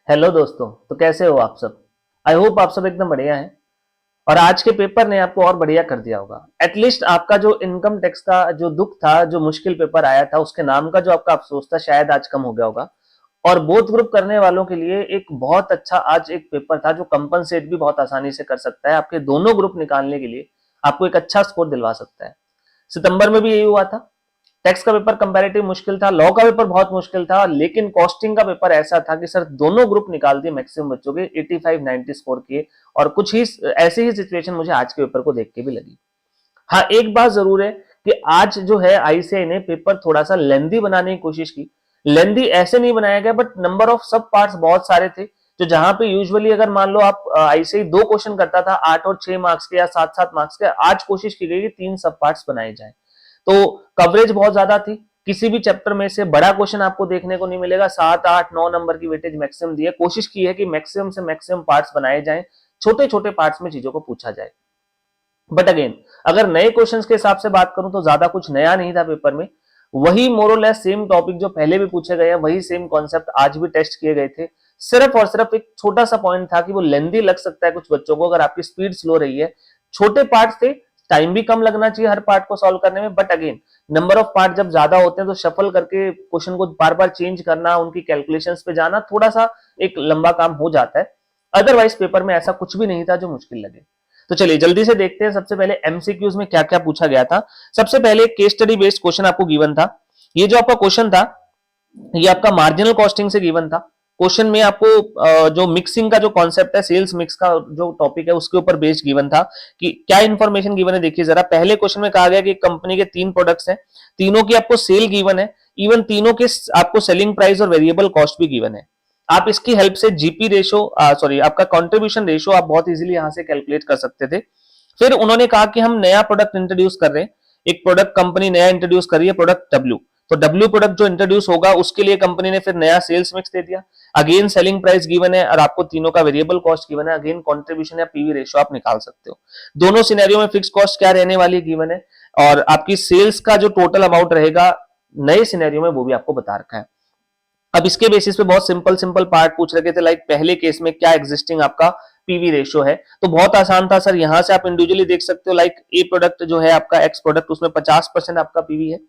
Hello दोस्तों। तो कैसे हो आप सब? आई होप आप सब एकदम बढ़िया हैं। और आज के पेपर ने आपको और बढ़िया कर दिया होगा। एटलीस्ट आपका जो इनकम टैक्स का जो दुख था, जो मुश्किल पेपर आया था, उसके नाम का जो आपका अफसोस था, शायद आज कम हो गया होगा। और बोथ ग्रुप करने वालों के लिए एक बहुत अच्छा आज एक पेपर था जो कंपनसेट भी बहुत आसानी से कर सकता है। आपके दोनों ग्रुप निकालने के लिए आपको एक अच्छा स्कोर दिलवा सकता है। सितंबर में भी यही हुआ था। टैक्स का पेपर कंपैरेटिव मुश्किल था, लॉ का पेपर बहुत मुश्किल था, लेकिन कॉस्टिंग का पेपर ऐसा था कि सर दोनों ग्रुप निकाल दिए मैक्सिमम बच्चों के 85-90 स्कोर किए। और कुछ ही ऐसी ही सिचुएशन मुझे आज के पेपर को देख के भी लगी। हाँ, एक बात जरूर है कि आज जो है आईसीआई ने पेपर थोड़ा सा लेंदी बनाने की कोशिश की। लेंदी ऐसे नहीं बनाया गया, बट नंबर ऑफ सब पार्ट्स बहुत सारे थे। जो जहां पे यूजुअली अगर मान लो आप आईसीआई 2 क्वेश्चन करता था 8 और 6 मार्क्स के या 7-7 मार्क्स के, आज कोशिश की गई कि 3 सब पार्ट्स बनाए जाए। तो कवरेज बहुत ज्यादा थी। किसी भी चैप्टर में से बड़ा क्वेश्चन आपको देखने को नहीं मिलेगा। 7-8-9 नंबर की वेटेज मैक्सिमम दी है। कोशिश की है कि मैक्सिमम से मैक्सिमम पार्ट्स बनाए जाएं, छोटे छोटे पार्ट्स में चीजों को पूछा जाए। बट अगेन, अगर नए क्वेश्चंस के हिसाब से बात करूं तो ज्यादा कुछ नया नहीं था पेपर में। वही मोरलेस सेम टॉपिक जो पहले भी पूछे गए हैं, वही सेम कॉन्सेप्ट आज भी टेस्ट किए गए थे। सिर्फ और सिर्फ एक छोटा सा पॉइंट था कि वो लेंदी लग सकता है कुछ बच्चों को अगर आपकी स्पीड स्लो रही है। छोटे पार्ट थे, टाइम भी कम लगना चाहिए हर पार्ट को सॉल्व करने में। But again, number of part जब ज्यादा होते हैं तो शफल करके क्वेश्चन को बार बार चेंज करना, उनकी कैलकुलेशंस पे जाना, थोड़ा सा एक लंबा काम हो जाता है। अदरवाइज पेपर में ऐसा कुछ भी नहीं था जो मुश्किल लगे। तो चलिए जल्दी से देखते हैं सबसे पहले एमसीक्यूज में क्या क्या पूछा गया था। सबसे पहले केस स्टडी बेस्ड क्वेश्चन आपको गिवन था। ये जो आपका क्वेश्चन था, ये आपका मार्जिनल कॉस्टिंग से गिवन था। क्वेश्चन में आपको जो मिक्सिंग का जो कॉन्सेप्ट है, सेल्स मिक्स का जो टॉपिक है, उसके ऊपर बेस्ड गिवन था कि क्या इंफॉर्मेशन गिवन है। देखिए जरा, पहले क्वेश्चन में कहा गया कि कंपनी के 3 प्रोडक्ट्स हैं, तीनों की आपको सेल गिवन है, इवन तीनों के आपको सेलिंग प्राइस और वेरिएबल कॉस्ट भी गिवन है। आप इसकी हेल्प से जीपी रेशो, सॉरी आपका कंट्रीब्यूशन रेशो आप बहुत इजीली यहां से कैलकुलेट कर सकते थे। फिर उन्होंने कहा कि हम नया प्रोडक्ट इंट्रोड्यूस कर रहे हैं। एक प्रोडक्ट कंपनी नया इंट्रोड्यूस कर रही है, प्रोडक्ट डब्ल्यू। तो डब्ल्यू प्रोडक्ट जो इंट्रोड्यूस होगा उसके लिए कंपनी ने फिर नया सेल्स मिक्स दे दिया। अगेन सेलिंग प्राइस गिवन है और आपको तीनों का वेरिएबल कॉस्ट गिवन है। अगेन कंट्रीब्यूशन या पीवी रेशो आप निकाल सकते हो। दोनों सिनेरियो में फिक्स कॉस्ट क्या रहने वाली गिवन है, और आपकी सेल्स का जो टोटल अमाउंट रहेगा नए सिनेरियो में वो भी आपको बता रखा है। अब इसके बेसिस पे बहुत सिंपल सिंपल पार्ट पूछ रखे थे, लाइक पहले केस में क्या एग्जिस्टिंग आपका पीवी रेशियो है। तो बहुत आसान था सर, यहां से आप इंडिविजुअली देख सकते हो। लाइक ए प्रोडक्ट जो है आपका एक्स प्रोडक्ट, उसमें 50% आपका पीवी है।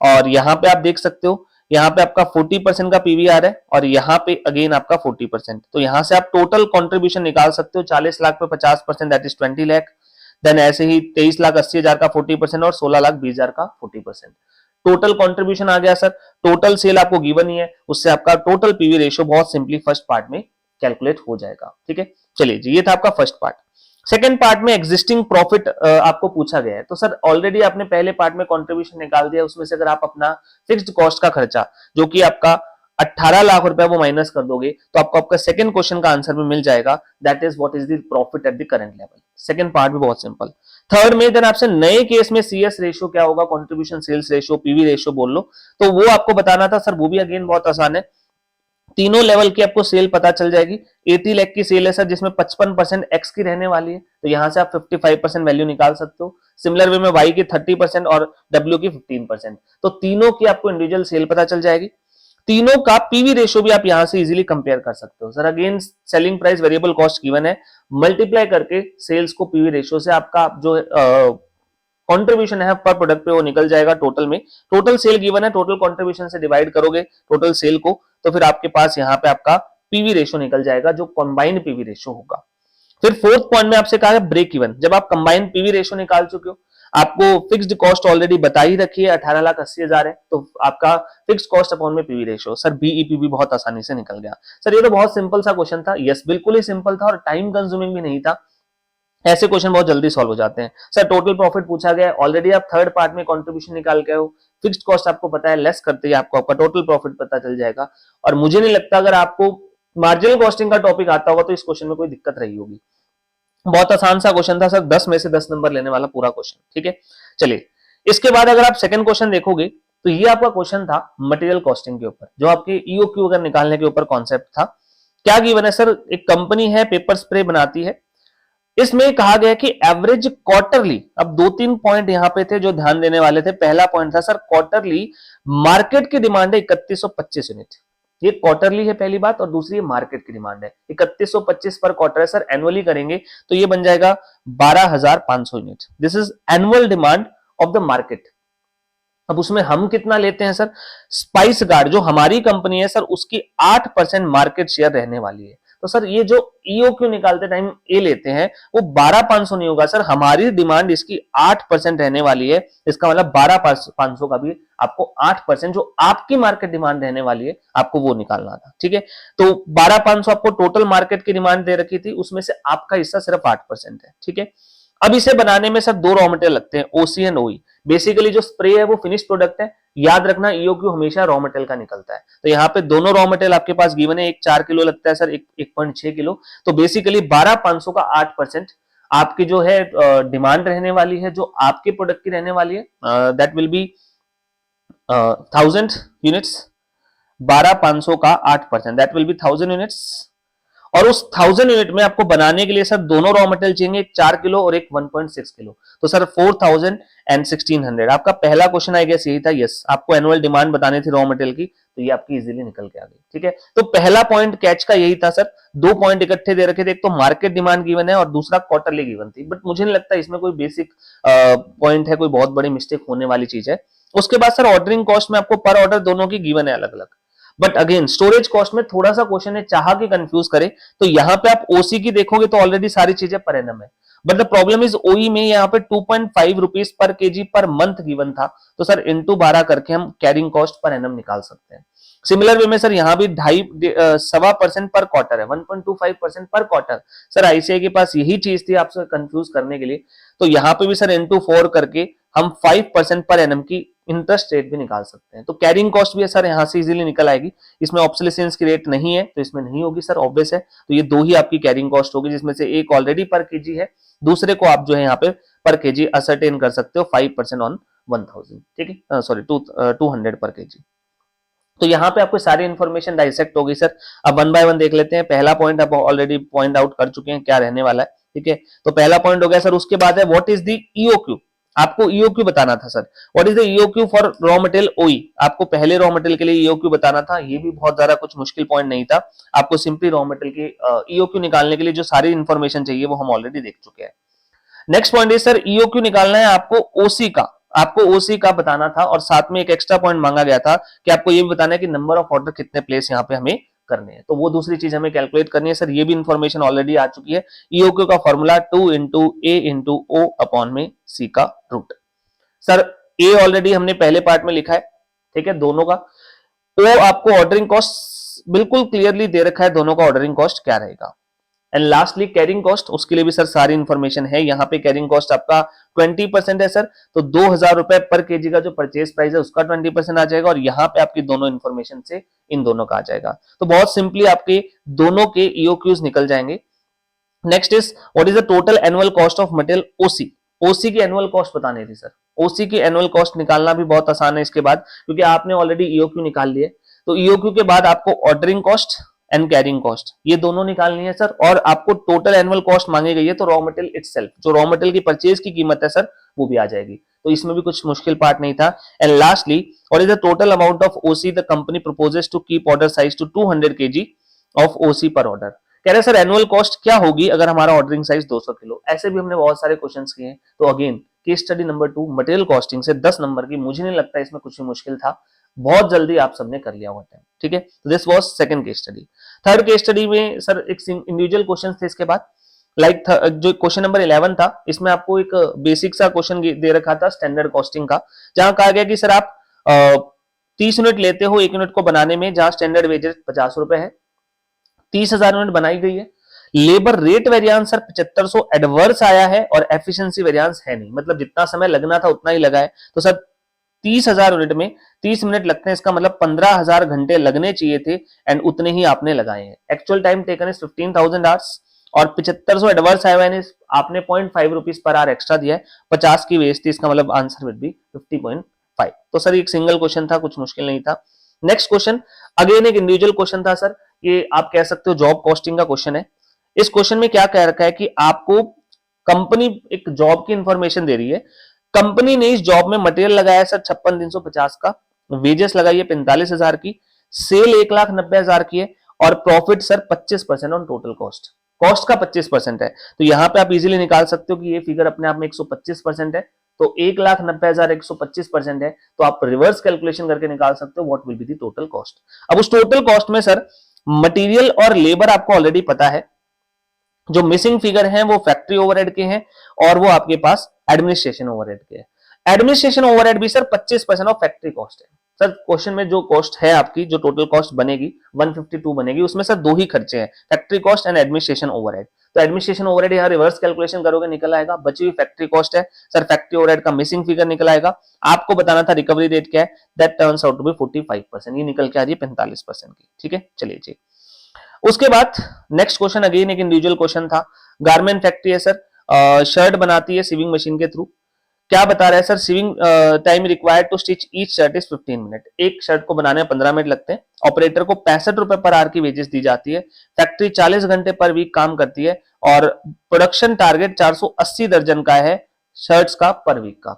और यहाँ पे आप देख सकते हो, यहाँ पे आपका 40% का पीवीआर है और यहाँ पे अगेन आपका 40%। तो यहाँ से आप टोटल कॉन्ट्रीब्यूशन निकाल सकते हो। 40 लाख पे 50%, दैट इज 20 लाख। देन ऐसे ही 23,80,000 का 40% और 16,20,000 का 40%। टोटल कंट्रीब्यूशन आ गया सर। टोटल सेल आपको गिवन ही है, उससे आपका टोटल पीवी रेशियो बहुत सिंपली फर्स्ट पार्ट में कैलकुलेट हो जाएगा। ठीक है, चलिए जी, ये था आपका फर्स्ट पार्ट। सेकंड पार्ट में एग्जिस्टिंग प्रॉफिट आपको पूछा गया है। तो सर ऑलरेडी आपने पहले पार्ट में कंट्रीब्यूशन निकाल दिया, उसमें से अगर आप अपना फिक्स्ड कॉस्ट का खर्चा जो कि आपका 18 लाख रुपया वो माइनस कर दोगे तो आपको आपका सेकंड क्वेश्चन का आंसर भी मिल जाएगा। That is what is the profit at the current level. Second part भी बहुत सिंपल। थर्ड में देन आपसे नए केस में सीएस रेशियो क्या होगा, contribution sales ratio, PV ratio बोल लो, तो वो आपको बताना था सर। वो भी अगेन बहुत आसान है। तीनों लेवल की आपको सेल पता चल जाएगी। 80 लाख की सेल है सर, जिसमें 55% एक्स की रहने वाली है, तो यहां से आप 55% वैल्यू निकाल सकते हो। सिमिलर वे में वाई की 30% और डब्ल्यू की 15%। तो तीनों की आपको इंडिविजुअल सेल पता चल जाएगी। तीनों का पीवी रेशियो भी आप यहां से इजीली कंपेयर कर सकते हो sir. Again selling price variable cost given है, मल्टीप्लाई करके सेल्स को पीवी रेशियो से आपका जो कंट्रीब्यूशन है पर प्रोडक्ट पे वो निकल जाएगा। टोटल में टोटल सेल गिवन है, टोटल कंट्रीब्यूशन से डिवाइड करोगे टोटल सेल को, तो फिर आपके पास यहाँ पे आपका पीवी रेशियो निकल जाएगा जो कंबाइंड पीवी रेशियो होगा। फिर फोर्थ पॉइंट में आपसे कहा है ब्रेक इवन। जब आप कंबाइंड पीवी रेशियो निकाल चुके हो, आपको फिक्स्ड कॉस्ट ऑलरेडी बता ही रखी है 18,80,000 है, तो आपका फिक्स्ड कॉस्ट अपॉन में पीवी रेशियो, सर बीईपी भी बहुत आसानी से निकल गया। सर ये तो बहुत सिंपल सा क्वेश्चन था। यस, बिल्कुल ही सिंपल था और टाइम कंज्यूमिंग भी नहीं था। ऐसे क्वेश्चन बहुत जल्दी सॉल्व हो जाते हैं। सर टोटल प्रॉफिट पूछा गया है, ऑलरेडी आप थर्ड पार्ट में कंट्रीब्यूशन निकाल के हो, फिक्स्ड कॉस्ट आपको पता है, लेस करते ही आपको आपका टोटल प्रॉफिट पता चल जाएगा। और मुझे नहीं लगता अगर आपको मार्जिनल कॉस्टिंग का टॉपिक आता होगा तो इस क्वेश्चन में कोई दिक्कत रही होगी। बहुत आसान सा क्वेश्चन था सर, 10 में से 10 नंबर लेने वाला पूरा क्वेश्चन। ठीक है, चलिए इसके बाद अगर आप सेकंड क्वेश्चन देखोगे तो ये आपका क्वेश्चन था मटेरियल कॉस्टिंग के ऊपर, जो आपके ईओक्यू अगर निकालने के ऊपर कॉन्सेप्ट था। क्या गिवन है सर, एक कंपनी है पेपर स्प्रे बनाती है, इसमें कहा गया कि एवरेज क्वार्टरली, अब 2-3 पॉइंट यहां पे थे जो ध्यान देने वाले थे। पहला पॉइंट था सर क्वार्टरली मार्केट की डिमांड है 3125 यूनिट। ये क्वार्टरली है पहली बात, और दूसरी मार्केट की डिमांड है। 3125 पर क्वार्टर है सर, एनुअली करेंगे तो ये बन जाएगा 12,500 unit. This is annual demand of the market. अब उसमें हम कितना लेते हैं सर, स्पाइस गार्ड जो हमारी कंपनी है सर, उसकी 8% मार्केट शेयर रहने वाली है। तो सर ये जो ईओक्यू निकालते टाइम ए लेते हैं वो 12,500 नहीं होगा सर, हमारी डिमांड इसकी 8% रहने वाली है। इसका मतलब 12,500 का भी आपको 8% जो आपकी मार्केट डिमांड रहने वाली है आपको वो निकालना था। ठीक है, तो 12,500 आपको टोटल मार्केट की डिमांड दे रखी थी, उसमें से आपका हिस्सा सिर्फ 8% है। ठीक है, अब इसे बनाने में सर दो रॉ मटेरियल लगते हैं, ओसी एंड ओई। बेसिकली जो स्प्रे है वो फिनिश प्रोडक्ट है, याद रखना ईओक्यू हमेशा रॉ मटेरियल का निकलता है। तो यहाँ पे दोनों रॉ मटेरियल आपके पास गिवन है, एक 4 किलो लगता है सर, एक 1.6 किलो। तो बेसिकली 12,500 का 8% आपकी जो है डिमांड रहने वाली है, जो आपके प्रोडक्ट की रहने वाली है, दैट विल बी 1000 यूनिट्स। 12,500 का 8% दैट विल बी 1000 यूनिट्स। और उस 1000 यूनिट में आपको बनाने के लिए सर दोनों रॉ मटेरियल चाहिए, एक 4 किलो और एक 1.6 किलो। तो सर 4000 एंड 1600। आपका पहला क्वेश्चन आई गेस यही था, यस आपको एनुअल डिमांड बतानी थी रॉ मटेरियल की, तो ये आपकी इजीली निकल के आ गई। ठीक है, तो पहला पॉइंट कैच का यही था सर, दो पॉइंट इकट्ठे दे रखे थे, एक तो मार्केट डिमांड गिवन है और दूसरा क्वार्टरली गिवन थी। बट मुझे नहीं लगता इसमें कोई बेसिक पॉइंट है, कोई बहुत बड़ी मिस्टेक होने वाली चीज है। उसके बाद सर ऑर्डरिंग कॉस्ट में आपको पर ऑर्डर दोनों की गिवन है अलग अलग। बट अगेन स्टोरेज कॉस्ट में थोड़ा सा क्वेश्चन है, चाह के कंफ्यूज करे, तो यहां पे आप ओसी की देखोगे तो ऑलरेडी सारी चीजें पर एनम है। बट द प्रॉब्लम इज ओई में यहाँ पे 2.5 rupees per KG per month given था, तो सर इंटू 12 करके हम कैरिंग कॉस्ट पर एनम निकाल सकते हैं। सिमिलर वे में सर यहाँ भी 2.5% पर क्वार्टर है, 1.25% पर क्वार्टर। सर आईसीआई के पास यही चीज थी आपसे कंफ्यूज करने के लिए, तो यहाँ पे भी सर इंटू 4 करके हम 5% पर एनम की इंटरेस्ट रेट भी निकाल सकते हैं। तो कैरिंग कॉस्ट भी है सर यहाँ से इजीली निकल आएगी। इसमें ऑब्सोलेसेंस की रेट नहीं है तो इसमें नहीं होगी सर, ऑब्वियस है। तो ये दो ही आपकी कैरिंग कॉस्ट होगी, जिसमें से एक ऑलरेडी पर केजी है, दूसरे को आप जो है यहाँ पे पर केजी असरटेन कर सकते हो 5% ऑन 1000। ठीक है, सॉरी 200 पर केजी। तो यहाँ पे आपको सारी इंफॉर्मेशन डाइसेक्ट होगी सर। अब वन बाय वन देख लेते हैं। पहला पॉइंट आप ऑलरेडी पॉइंट आउट कर चुके हैं क्या रहने वाला है। ठीक है, तो पहला पॉइंट हो गया सर। उसके बाद है व्हाट इज द ईओक्यू। आपको ईओक्यू बताना था sir, what is the EOQ for raw material ओई। आपको पहले रॉ मटेरियल के लिए ईओक्यू बताना था, ये भी बहुत ज्यादा कुछ मुश्किल पॉइंट नहीं था। आपको सिंपली रॉ मटेरियल की ईओक्यू निकालने के लिए जो सारी इंफॉर्मेशन चाहिए वो हम ऑलरेडी देख चुके हैं। Next point is sir EOQ निकालना है आपको ओसी का, आपको ओसी का बताना था, और साथ में एक एक्स्ट्रा पॉइंट मांगा गया था कि आपको ये भी बताना है कि नंबर ऑफ ऑर्डर कितने प्लेस यहाँ पे हमें करने हैं। तो वो दूसरी चीज हमें कैलकुलेट करनी है सर, ये भी इंफॉर्मेशन ऑलरेडी आ चुकी है। ईओक्यू का फॉर्मूला 2 इंटू ए इंटू ओ अपॉन में सी का रूट। सर ए ऑलरेडी हमने पहले पार्ट में लिखा है, ठीक है, दोनों का। ओ आपको ऑर्डरिंग कॉस्ट बिल्कुल क्लियरली दे रखा है, दोनों का ऑर्डरिंग कॉस्ट क्या रहेगा। एंड लास्टली कैरिंग कॉस्ट, उसके लिए भी सर सारी इंफॉर्मेशन है। यहाँ पे कैरिंग कॉस्ट आपका 20% है सर, तो 2,000 रुपए पर केजी का जो परचेज प्राइस है उसका 20% आ जाएगा, और यहाँ पे आपकी दोनों इंफॉर्मेशन से इन दोनों का आ जाएगा। तो बहुत सिंपली आपके दोनों के ईओक्यूज निकल जाएंगे। Next is what is the total annual cost of material OC. OC की एनुअल कॉस्ट बतानी थी सर। ओसी की एनुअल कॉस्ट निकालना भी बहुत आसान है इसके बाद, क्योंकि आपने ऑलरेडी ईओक्यू निकाल लिए। तो ईओक्यू के बाद आपको ordering cost and carrying cost ये दोनों निकालनी है सर, और आपको टोटल एनुअल कॉस्ट मांगी गई है, तो रॉ मटेरियल इटसेल्फ, जो रॉ मटेरियल की परचेज की कीमत है सर, वो भी आ जाएगी। तो इसमें भी कुछ मुश्किल पार्ट नहीं था। And lastly what is the total amount of OC the company proposes to keep order size to 200 KG of OC per order. कह रहे सर एनुअल कॉस्ट क्या होगी अगर हमारा ऑर्डरिंग साइज 200 किलो। ऐसे भी हमने बहुत सारे क्वेश्चंस किए हैं। तो again case study number 2 material costing से 10 नंबर की, मुझे नहीं लगता इसमें कुछ भी मुश्किल था, बहुत जल्दी आप सबने कर लिया हुआ टाइम। ठीक है, तो this was second case study. Third case study में सर एक इंडिविजुअल क्वेश्चन थे इसके बाद, लाइक जो क्वेश्चन नंबर 11 था, इसमें आपको एक बेसिक सा क्वेश्चन दे रखा था स्टैंडर्ड कॉस्टिंग का, जहां कहा गया कि सर आप 30 यूनिट लेते हो एक यूनिट को बनाने में, जहां स्टैंडर्ड वेजेस 50 रुपए है, 30,000 यूनिट बनाई गई है। Labour rate variance sir 7500 adverse आया है, और एफिशिएंसी वेरिएंस है नहीं, मतलब जितना समय लगना था उतना ही लगा है। तो सर 30,000 यूनिट में 30 मिनट लगते हैं, इसका मतलब 15,000 घंटे लगने चाहिए थे, एंड उतने ही आपने लगाए हैं। Actual time taken is 15,000 hours, और 7500 एडवर्स आया है, आपने 0.5 रुपीज पर आवर एक्स्ट्रा दिया है, 50 की वेस्ट थी, इसका मतलब आंसर विल बी 50.5। तो सर एक सिंगल क्वेश्चन था, कुछ मुश्किल नहीं था। नेक्स्ट क्वेश्चन अगेन एक इंडिविजुअल क्वेश्चन था सर, ये आप कह सकते हो जॉब कॉस्टिंग का क्वेश्चन है। इस क्वेश्चन में क्या कह रखा है कि आपको कंपनी एक जॉब की इंफॉर्मेशन दे रही है, कंपनी ने इस जॉब में मटेरियल लगाया सर 56,350 का, वेजेस लगाई है 45,000 की, सेल 1,90,000 की है और profit sir 25% on total cost, cost का 25% है। तो यहां पे आप इजीली निकाल सकते हो कि ये फिगर अपने आप में 125% है, तो 1,90,000 125% है, तो आप रिवर्स कैलकुलेशन करके निकाल सकते हो what will be the total cost. अब उस टोटल कॉस्ट में सर मटेरियल और लेबर आपको ऑलरेडी पता है, जो मिसिंग फिगर है वो फैक्ट्री ओवरहेड के हैं और वो आपके पास एडमिनिस्ट्रेशन ओवरहेड के हैं। एडमिनिस्ट्रेशन ओवरहेड भी सर 25% ऑफ फैक्ट्री कॉस्ट है। सर क्वेश्चन में जो कॉस्ट है आपकी, जो टोटल कॉस्ट बनेगी 152 बनेगी, उसमें सर दो ही खर्चे हैं, factory cost and administration overhead. तो एडमिनिस्ट्रेशन ओवरहेड यहां रिवर्स कैलकुलेशन करोगे निकल आएगा, बची हुई फैक्ट्री कॉस्ट है सर, फैक्ट्री ओवरहेड का मिसिंग फिगर निकल आएगा। आपको बताना था रिकवरी रेट क्या है, that turns out to be 45%, ये निकल के आ रही है 45% की। ठीक है, चलिए जी। उसके बाद नेक्स्ट क्वेश्चन अगेन एक इंडिविजुअल क्वेश्चन था। गारमेंट फैक्ट्री है सर, शर्ट बनाती है सीविंग मशीन के थ्रू। क्या बता रहा है sir, sewing time required to stitch each shirt is 15 minute. एक शर्ट को बनाने में 15 मिनट लगते हैं। ऑपरेटर को 65 रुपए पर आवर की वेजेस दी जाती है। फैक्ट्री 40 घंटे पर वीक काम करती है और प्रोडक्शन टारगेट 480 दर्जन का है शर्ट्स का पर वीक का।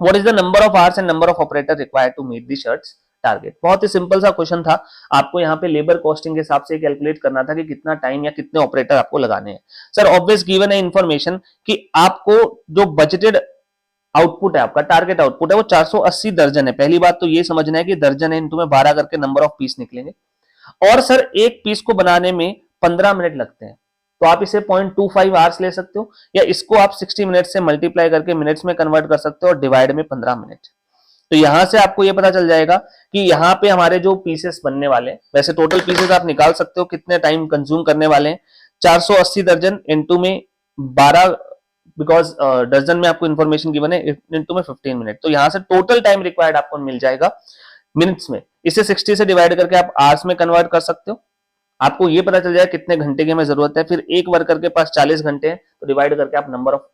What is the number of hours and number of operator required to meet the shirts target. बहुत ही सिंपल सा क्वेश्चन था, आपको यहाँ पे लेबर कॉस्टिंग के हिसाब से कैलकुलेट करना था कि कितना टाइम या कितने ऑपरेटर आपको लगाने हैं। सर ऑब्वियस गिवन है इंफॉर्मेशन कि आपको जो बजटेड आउटपुट है, आपका टारगेट आउटपुट है वो 480 दर्जन है। पहली बात तो ये समझना है कि दर्जन है, इनटू में 12 करके नंबर ऑफ पीस निकलेंगे और सर एक पीस को बनाने में 15 मिनट लगते हैं। तो आप इसे 0.25 आवर्स ले सकते हो या इसको आप 60 मिनट से मल्टीप्लाई करके मिनट्स में कन्वर्ट कर सकते हो और डिवाइड में 15 मिनट। तो यहां से आपको ये पता चल जाएगा कि यहाँ पे हमारे जो पीसेस बनने वाले हैं, वैसे टोटल पीसेस आप निकाल सकते हो कितने टाइम कंज्यूम करने वाले हैं, 480 दर्जन इनटू में 12, बिकॉज दर्जन में आपको इंफॉर्मेशन गिवन है, इनटू में 15 मिनट। तो यहां से टोटल टाइम रिक्वायर्ड आपको मिल जाएगा मिनट्स में। इसे 60 से डिवाइड करके आप आवर्स में कन्वर्ट कर सकते हो, आपको ये पता चल जाएगा कितने घंटे की हमें जरूरत है। फिर एक वर्कर के पास 40 घंटे हैं, तो डिवाइड करके आप नंबर ऑफ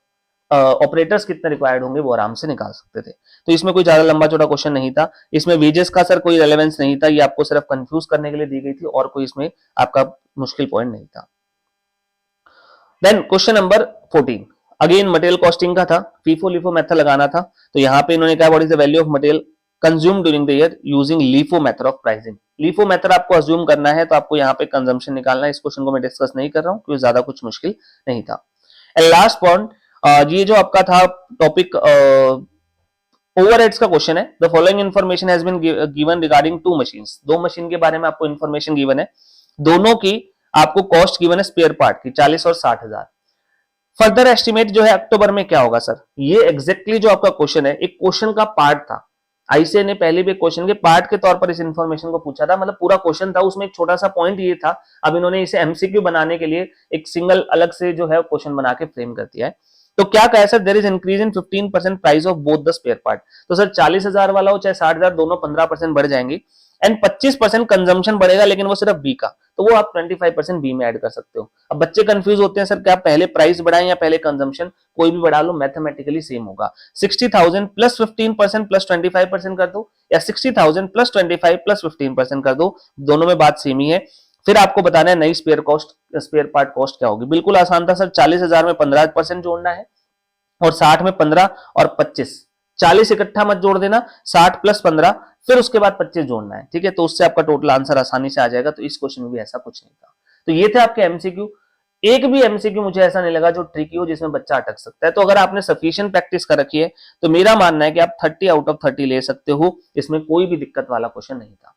ऑपरेटर्स कितने रिक्वायर्ड होंगे वो आराम से निकाल सकते थे। तो इसमें कोई ज्यादा लंबा चौड़ा क्वेश्चन नहीं था, इसमें वेजेस का सर कोई रेलेवेंस नहीं था, ये आपको सिर्फ कंफ्यूज करने के लिए दी गई थी और कोई इसमें आपका मुश्किल पॉइंट नहीं था। Then question number 14 again material costing का था, फीफो लिफो मेथड लगाना था। तो यहाँ पे इन्होंने कहा what is the value of material consume during the year using LIFO method of pricing. LIFO method आपको अज्यूम करना है, तो आपको यहाँ पे कंजम्पशन निकालना है। इस क्वेश्चन को मैं डिस्कस नहीं कर रहा हूँ क्योंकि ज्यादा कुछ मुश्किल नहीं था। एंड लास्ट पॉइंट, ये जो आपका था टॉपिक ओवरहेड्स का क्वेश्चन है। The following information has been given regarding to machines. दो मशीन के बारे में आपको इंफॉर्मेशन गिवन है, दोनों की आपको कॉस्ट गिवन है स्पेयर पार्ट की 40 और 60,000। फर्दर एस्टिमेट जो है अक्टूबर में क्या होगा सर, ये एग्जैक्टली जो आपका क्वेश्चन है एक क्वेश्चन का पार्ट था। आईसीए ने पहले भी क्वेश्चन के पार्ट के तौर पर इस इंफॉर्मेशन को पूछा था, मतलब पूरा क्वेश्चन था, उसमें एक छोटा सा पॉइंट ये था। अब इन्होंने इसे एमसीक्यू बनाने के लिए एक सिंगल अलग से जो है क्वेश्चन बना के फ्रेम कर दिया है। तो क्या कहा है sir, there is increase in 15% price of both the spare part. तो सर 40,000 वाला हो चाहे 60,000, दोनों 15% बढ़ जाएंगी एंड 25% कंजम्पशन बढ़ेगा, लेकिन वो सिर्फ बी का, तो वो आप 25% बी में ऐड कर सकते हो। अब बच्चे कंफ्यूज होते हैं सर क्या पहले प्राइस बढ़ाएं या पहले कंजम्पशन, कोई भी बढ़ा लो मैथमेटिकली सेम होगा। 60,000 प्लस 15% प्लस 25% कर दो या 60,000 प्लस 25 प्लस 15% कर दो, दोनों में बात सेम ही है। फिर आपको बताना है नई स्पेयर पार्ट कॉस्ट क्या होगी। बिल्कुल आसान था सर, 40,000 में 15% जोड़ना है और 60 में 15 और 25, 40 इकट्ठा मत जोड़ देना, 60 प्लस 15 फिर उसके बाद 25 जोड़ना है। ठीक है, तो उससे आपका टोटल आंसर आसानी से आ जाएगा। तो इस क्वेश्चन में भी ऐसा कुछ नहीं था। तो ये थे आपके एमसीक्यू। एक भी एमसीक्यू मुझे ऐसा नहीं लगा जो ट्रिकी हो, जिसमें बच्चा अटक सकता है। तो अगर आपने सफिशिएंट प्रैक्टिस कर रखी है तो मेरा मानना है कि आप 30 आउट ऑफ 30 ले सकते हो, इसमें कोई भी दिक्कत वाला क्वेश्चन नहीं था।